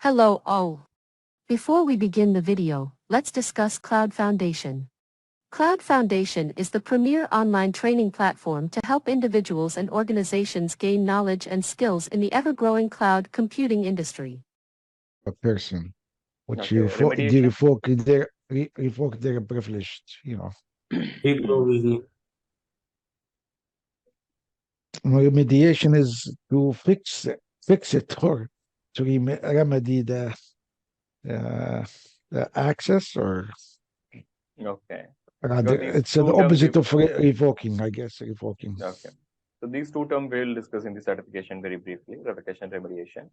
Hello all. Before we begin the video, let's discuss CloudFoundation. CloudFoundation is the premier online training platform to help individuals and organizations gain knowledge and skills in the ever-growing cloud computing industry. A person, which Okay, you remediation. revoke their privileged, Reprovisioning. Remediation is to fix it or to remedy the access, or Okay. rather, these it's an two terms opposite we- of revoking, I guess. Revoking. Okay. So these two terms we'll discuss in the certification very briefly, revocation, remediation.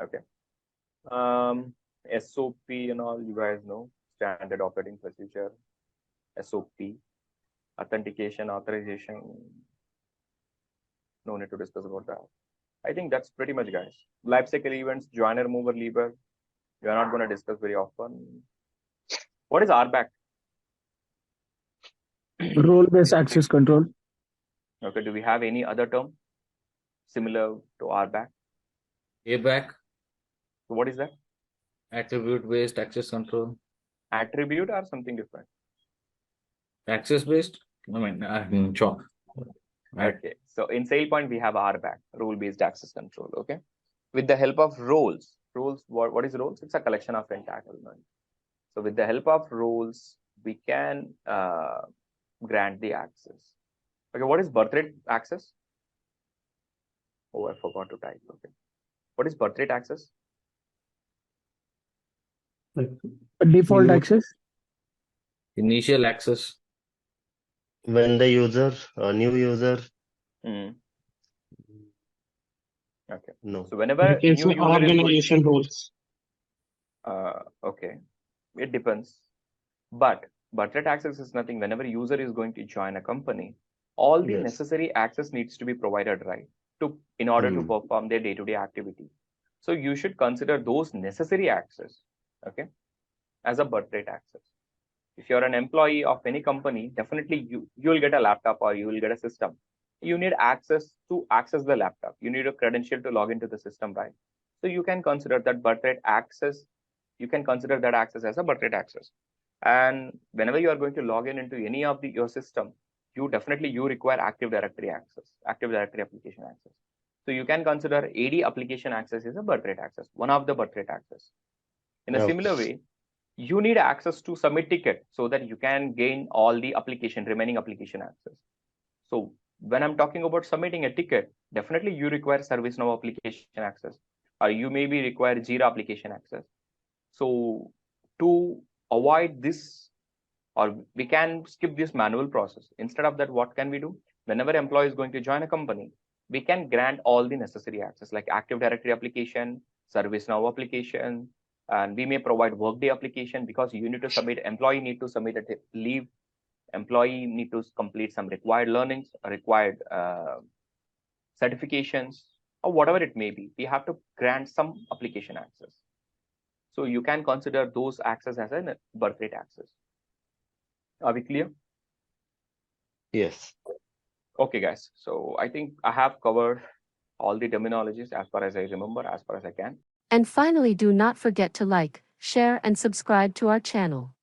Okay. SOP and all, you guys know, standard operating procedure, SOP, authentication, authorization. No need to discuss about that. I think that's pretty much, guys. Lifecycle events, joiner, mover, lever. We are not going to discuss very often. What is RBAC? Role-based access control. Okay. Do we have any other term similar to RBAC? ABAC, So what is that? attribute-based access control. Attribute or something different? Access-based? Sure. Okay. So in Sailpoint, we have RBAC, role-based access control. Okay. With the help of roles, what is roles? It's a collection of entitlement. So with the help of roles, we can grant the access. Okay. What is birth rate access? Oh, I forgot to type. Okay. What is birth rate access? Default access. Initial access. When the user, new user, Okay. no. So whenever new user Organization roles. okay, it depends. But birth rate access is nothing. Whenever user is going to join a company, all the Yes. necessary access needs to be provided, right? In order to perform their day-to-day activity. So you should consider those necessary access, okay, as a birth rate access. If you're an employee of any company, definitely you'll get a laptop or you will get a system. You need access to access the laptop. You need a credential to log into the system, right? So you can consider that birth rate access. You can consider that access as a birth rate access. And whenever you are going to log into any of your system, you require Active Directory access, Active Directory application access. So you can consider AD application access is a birth rate access, one of the birth rate access. In a similar way, you need access to submit ticket so that you can gain all the remaining application access. So when I'm talking about submitting a ticket, definitely you require ServiceNow application access, or you maybe require Jira application access. So to avoid this, or we can skip this manual process. Instead of that, what can we do? Whenever employee is going to join a company, we can grant all the necessary access like Active Directory application, ServiceNow application, and we may provide Workday application because you need to submit, employee need to submit a leave, employee need to complete some required learnings, required certifications, or whatever it may be. We have to grant some application access. So you can consider those access as a birth rate access. Are we clear? Yes. Okay, guys. So I think I have covered all the terminologies as far as I remember, as far as I can. And finally, do not forget to like, share, and subscribe to our channel.